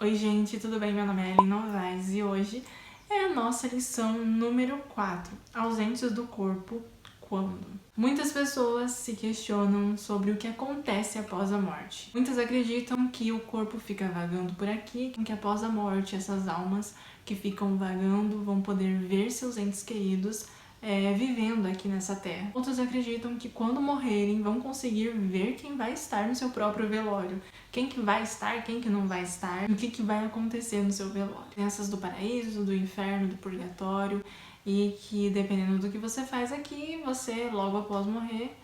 Oi gente, tudo bem? Meu nome é Ellen Novaes e hoje é a nossa lição número 4, ausentes do corpo quando? Muitas pessoas se questionam sobre o que acontece após a morte. Muitas acreditam que o corpo fica vagando por aqui, que após a morte essas almas que ficam vagando vão poder ver seus entes queridos vivendo aqui nessa terra. Outros acreditam que quando morrerem vão conseguir ver quem vai estar no seu próprio velório. Quem que vai estar, quem que não vai estar, o que vai acontecer no seu velório. Crenças do paraíso, do inferno, do purgatório, e que dependendo do que você faz aqui, você logo após morrer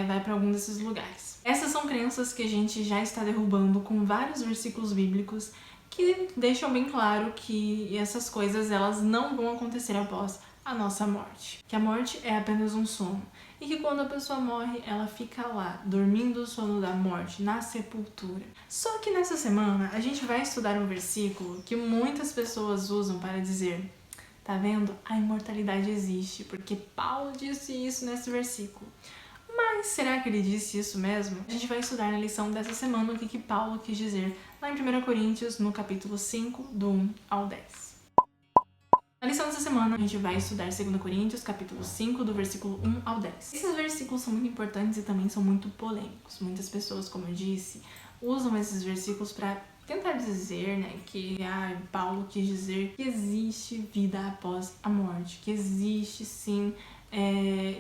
vai para algum desses lugares. Essas são crenças que a gente já está derrubando com vários versículos bíblicos que deixam bem claro que essas coisas elas não vão acontecer após a nossa morte. Que a morte é apenas um sono. E que quando a pessoa morre, ela fica lá, dormindo o sono da morte, na sepultura. Só que nessa semana, a gente vai estudar um versículo que muitas pessoas usam para dizer: tá vendo? A imortalidade existe, porque Paulo disse isso nesse versículo. Mas será que ele disse isso mesmo? A gente vai estudar na lição dessa semana o que Paulo quis dizer lá em 1 Coríntios, no capítulo 5, do 1 ao 10. Na lição dessa semana, a gente vai estudar 2 Coríntios, capítulo 5, do versículo 1 ao 10. Esses versículos são muito importantes e também são muito polêmicos. Muitas pessoas, como eu disse, usam esses versículos para tentar dizer, que Paulo quis dizer que existe vida após a morte, que existe sim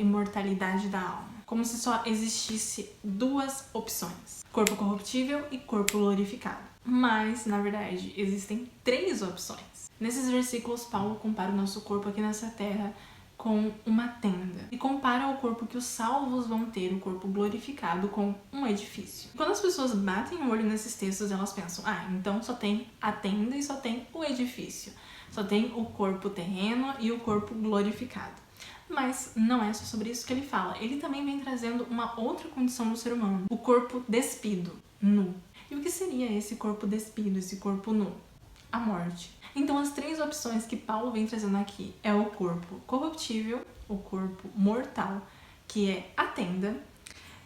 imortalidade da alma. Como se só existisse duas opções: corpo corruptível e corpo glorificado. Mas, na verdade, existem três opções. Nesses versículos, Paulo compara o nosso corpo aqui nessa terra com uma tenda. E compara o corpo que os salvos vão ter, o corpo glorificado, com um edifício. Quando as pessoas batem o olho nesses textos, elas pensam: então só tem a tenda e só tem o edifício. Só tem o corpo terreno e o corpo glorificado. Mas não é só sobre isso que ele fala. Ele também vem trazendo uma outra condição do ser humano: o corpo despido, nu. E o que seria esse corpo despido, esse corpo nu? A morte. Então as três opções que Paulo vem trazendo aqui é o corpo corruptível, o corpo mortal, que é a tenda.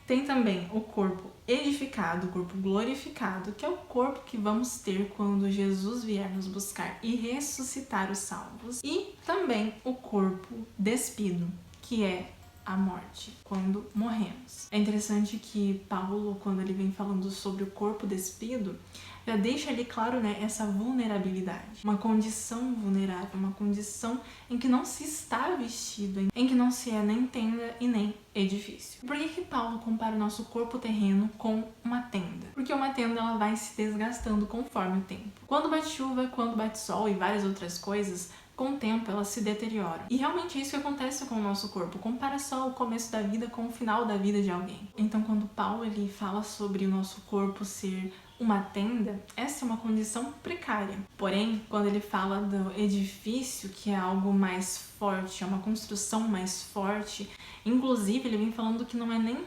Tem também o corpo edificado, o corpo glorificado, que é o corpo que vamos ter quando Jesus vier nos buscar e ressuscitar os salvos. E também o corpo despido, que é a morte, quando morremos. É interessante que Paulo, quando ele vem falando sobre o corpo despido, já deixa ali claro, essa vulnerabilidade. Uma condição vulnerável, uma condição em que não se está vestido, em que não se é nem tenda e nem edifício. Por que Paulo compara o nosso corpo terreno com uma tenda? Porque uma tenda ela vai se desgastando conforme o tempo. Quando bate chuva, quando bate sol e várias outras coisas, com o tempo ela se deteriora. E realmente é isso que acontece com o nosso corpo. Compara só o começo da vida com o final da vida de alguém. Então quando Paulo ele fala sobre o nosso corpo ser uma tenda, essa é uma condição precária. Porém, quando ele fala do edifício, que é algo mais forte, é uma construção mais forte, inclusive ele vem falando que não é nem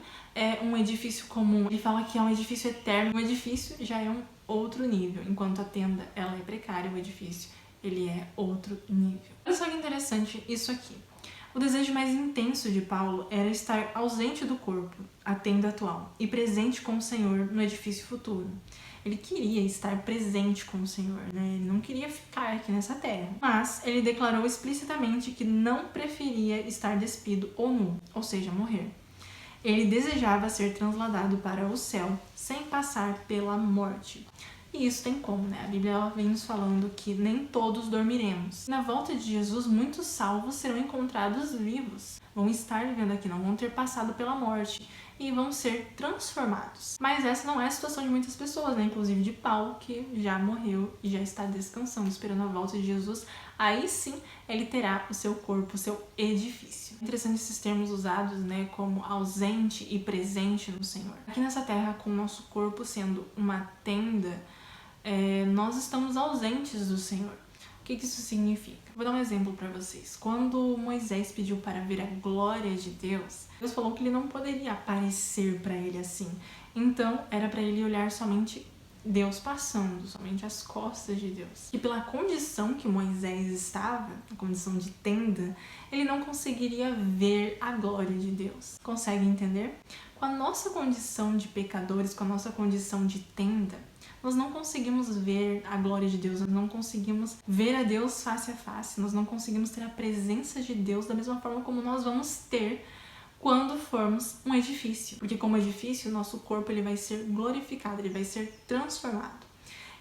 um edifício comum, ele fala que é um edifício eterno. O edifício já é um outro nível, enquanto a tenda ela é precária, o edifício ele é outro nível. Olha só que interessante isso aqui. O desejo mais intenso de Paulo era estar ausente do corpo, a tenda atual, e presente com o Senhor no edifício futuro. Ele queria estar presente com o Senhor, Ele não queria ficar aqui nessa terra. Mas ele declarou explicitamente que não preferia estar despido ou nu, ou seja, morrer. Ele desejava ser transladado para o céu sem passar pela morte. E isso tem como, A Bíblia ela vem nos falando que nem todos dormiremos. Na volta de Jesus, muitos salvos serão encontrados vivos. Vão estar vivendo aqui, não vão ter passado pela morte. E vão ser transformados. Mas essa não é a situação de muitas pessoas, Inclusive de Paulo, que já morreu e já está descansando, esperando a volta de Jesus. Aí sim, ele terá o seu corpo, o seu edifício. Interessante esses termos usados, como ausente e presente no Senhor. Aqui nessa terra, com o nosso corpo sendo uma tenda, nós estamos ausentes do Senhor. O que isso significa? Vou dar um exemplo para vocês. Quando Moisés pediu para ver a glória de Deus, Deus falou que ele não poderia aparecer para ele assim. Então, era para ele olhar somente Deus passando, somente as costas de Deus. E pela condição que Moisés estava, a condição de tenda, ele não conseguiria ver a glória de Deus. Consegue entender? Com a nossa condição de pecadores, com a nossa condição de tenda, nós não conseguimos ver a glória de Deus, nós não conseguimos ver a Deus face a face, nós não conseguimos ter a presença de Deus da mesma forma como nós vamos ter quando formos um edifício. Porque como edifício, o nosso corpo ele vai ser glorificado, ele vai ser transformado.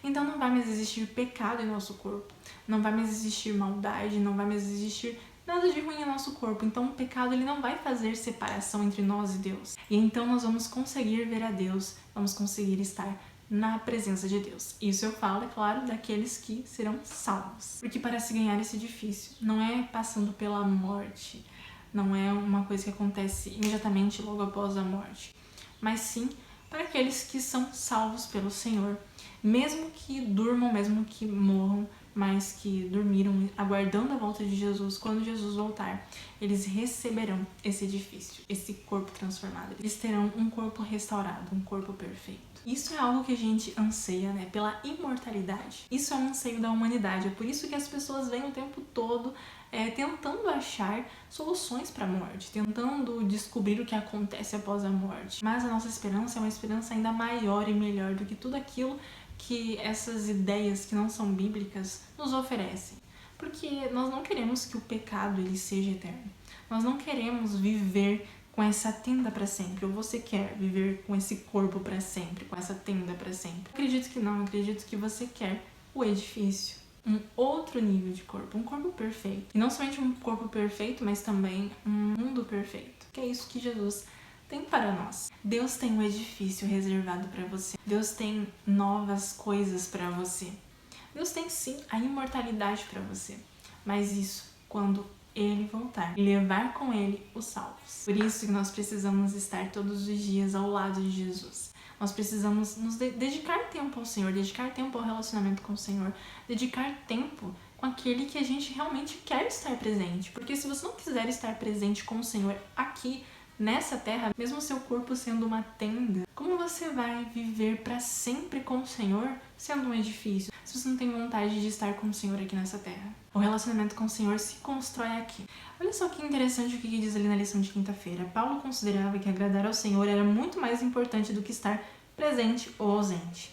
Então não vai mais existir pecado em nosso corpo, não vai mais existir maldade, não vai mais existir nada de ruim em nosso corpo. Então o pecado ele não vai fazer separação entre nós e Deus. E então nós vamos conseguir ver a Deus, vamos conseguir estar na presença de Deus. Isso eu falo, é claro, daqueles que serão salvos. Porque para se ganhar esse edifício, não é passando pela morte, não é uma coisa que acontece imediatamente logo após a morte, mas sim para aqueles que são salvos pelo Senhor, mesmo que durmam, mesmo que morram, mas que dormiram aguardando a volta de Jesus. Quando Jesus voltar, eles receberão esse edifício, esse corpo transformado. Eles terão um corpo restaurado, um corpo perfeito. Isso é algo que a gente anseia, né? Pela imortalidade. Isso é um anseio da humanidade. É por isso que as pessoas vêm o tempo todo tentando achar soluções para a morte, tentando descobrir o que acontece após a morte. Mas a nossa esperança é uma esperança ainda maior e melhor do que tudo aquilo que essas ideias que não são bíblicas nos oferecem. Porque nós não queremos que o pecado ele seja eterno. Nós não queremos viver com essa tenda para sempre. Ou você quer viver com esse corpo para sempre, com essa tenda para sempre? Acredito que não, acredito que você quer o edifício, um outro nível de corpo, um corpo perfeito. E não somente um corpo perfeito, mas também um mundo perfeito. Que é isso que Jesus tem para nós. Deus tem um edifício reservado para você. Deus tem novas coisas para você. Deus tem sim a imortalidade para você. Mas isso quando Ele voltar e levar com Ele os salvos. Por isso que nós precisamos estar todos os dias ao lado de Jesus. Nós precisamos nos dedicar tempo ao Senhor, dedicar tempo ao relacionamento com o Senhor, dedicar tempo com aquele que a gente realmente quer estar presente. Porque se você não quiser estar presente com o Senhor aqui, nessa terra, mesmo seu corpo sendo uma tenda, como você vai viver para sempre com o Senhor sendo um edifício, se você não tem vontade de estar com o Senhor aqui nessa terra? O relacionamento com o Senhor se constrói aqui. Olha só que interessante o que diz ali na lição de quinta-feira. Paulo considerava que agradar ao Senhor era muito mais importante do que estar presente ou ausente.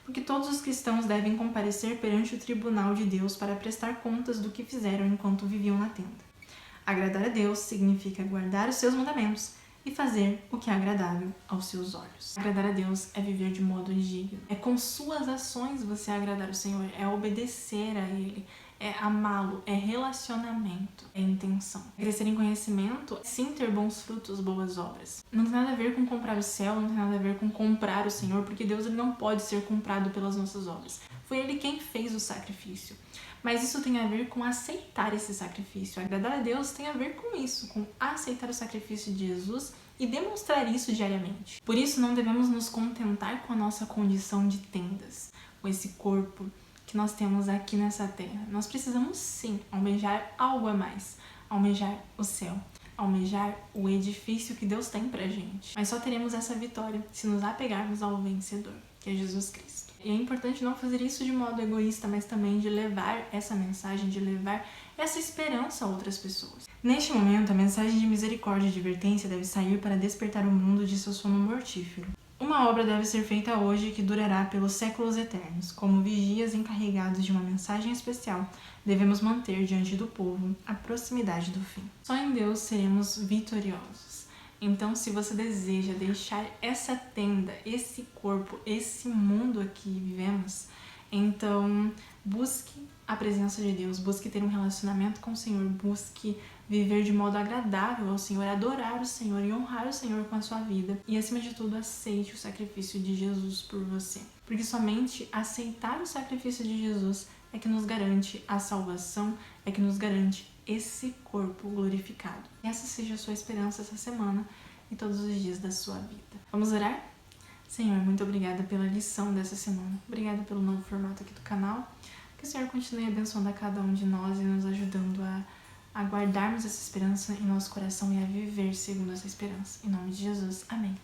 Porque todos os cristãos devem comparecer perante o tribunal de Deus para prestar contas do que fizeram enquanto viviam na tenda. Agradar a Deus significa guardar os seus mandamentos e fazer o que é agradável aos seus olhos. Agradar a Deus é viver de modo digno. É com suas ações você agradar o Senhor, é obedecer a Ele, é amá-lo, é relacionamento, é intenção. Crescer em conhecimento, sim, ter bons frutos, boas obras. Não tem nada a ver com comprar o céu, não tem nada a ver com comprar o Senhor, porque Deus ele não pode ser comprado pelas nossas obras. Foi Ele quem fez o sacrifício. Mas isso tem a ver com aceitar esse sacrifício. Agradar a Deus tem a ver com isso, com aceitar o sacrifício de Jesus e demonstrar isso diariamente. Por isso não devemos nos contentar com a nossa condição de tendas, com esse corpo que nós temos aqui nessa terra. Nós precisamos sim almejar algo a mais, almejar o céu, almejar o edifício que Deus tem pra gente. Mas só teremos essa vitória se nos apegarmos ao vencedor, que é Jesus Cristo. E é importante não fazer isso de modo egoísta, mas também de levar essa mensagem, de levar essa esperança a outras pessoas. Neste momento, a mensagem de misericórdia e advertência deve sair para despertar o mundo de seu sono mortífero. Uma obra deve ser feita hoje que durará pelos séculos eternos. Como vigias encarregados de uma mensagem especial, devemos manter diante do povo a proximidade do fim. Só em Deus seremos vitoriosos. Então, se você deseja deixar essa tenda, esse corpo, esse mundo aqui vivemos, então busque a presença de Deus, busque ter um relacionamento com o Senhor, busque viver de modo agradável ao Senhor, adorar o Senhor e honrar o Senhor com a sua vida. E, acima de tudo, aceite o sacrifício de Jesus por você. Porque somente aceitar o sacrifício de Jesus é que nos garante a salvação, é que nos garante esse corpo glorificado. E essa seja a sua esperança essa semana e todos os dias da sua vida. Vamos orar? Senhor, muito obrigada pela lição dessa semana. Obrigada pelo novo formato aqui do canal. Que o Senhor continue abençoando a cada um de nós e nos ajudando a guardarmos essa esperança em nosso coração e a viver segundo essa esperança. Em nome de Jesus. Amém.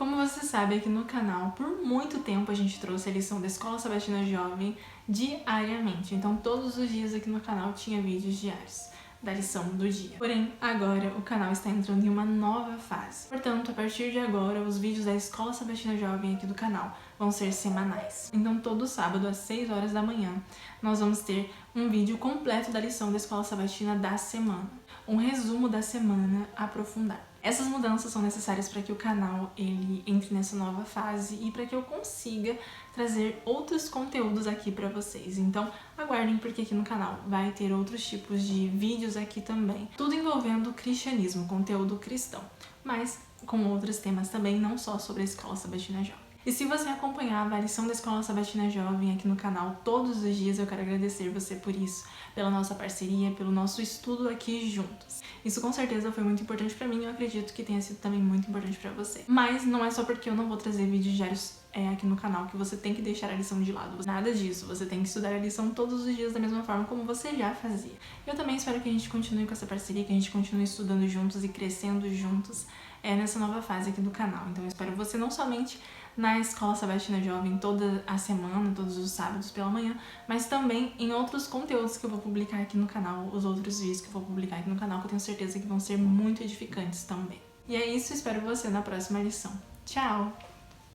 Como você sabe, aqui no canal, por muito tempo a gente trouxe a lição da Escola Sabatina Jovem diariamente. Então, todos os dias aqui no canal tinha vídeos diários da lição do dia. Porém, agora o canal está entrando em uma nova fase. Portanto, a partir de agora, os vídeos da Escola Sabatina Jovem aqui do canal vão ser semanais. Então todo sábado às 6 horas da manhã nós vamos ter um vídeo completo da lição da Escola Sabatina da semana. Um resumo da semana aprofundado. Essas mudanças são necessárias para que o canal ele entre nessa nova fase e para que eu consiga trazer outros conteúdos aqui para vocês. Então aguardem, porque aqui no canal vai ter outros tipos de vídeos aqui também. Tudo envolvendo cristianismo, conteúdo cristão, mas com outros temas também, não só sobre a Escola Sabatina Jovem. E se você acompanhava a lição da Escola Sabatina Jovem aqui no canal todos os dias, eu quero agradecer você por isso, pela nossa parceria, pelo nosso estudo aqui juntos. Isso com certeza foi muito importante pra mim e eu acredito que tenha sido também muito importante pra você. Mas não é só porque eu não vou trazer vídeos diários aqui no canal que você tem que deixar a lição de lado. Nada disso, você tem que estudar a lição todos os dias da mesma forma como você já fazia. Eu também espero que a gente continue com essa parceria, que a gente continue estudando juntos e crescendo juntos nessa nova fase aqui do canal. Então eu espero você não somente na Escola Sabatina Jovem toda a semana, todos os sábados pela manhã, mas também em outros conteúdos que eu vou publicar aqui no canal, os outros vídeos que eu vou publicar aqui no canal, que eu tenho certeza que vão ser muito edificantes também. E é isso, espero você na próxima lição. Tchau!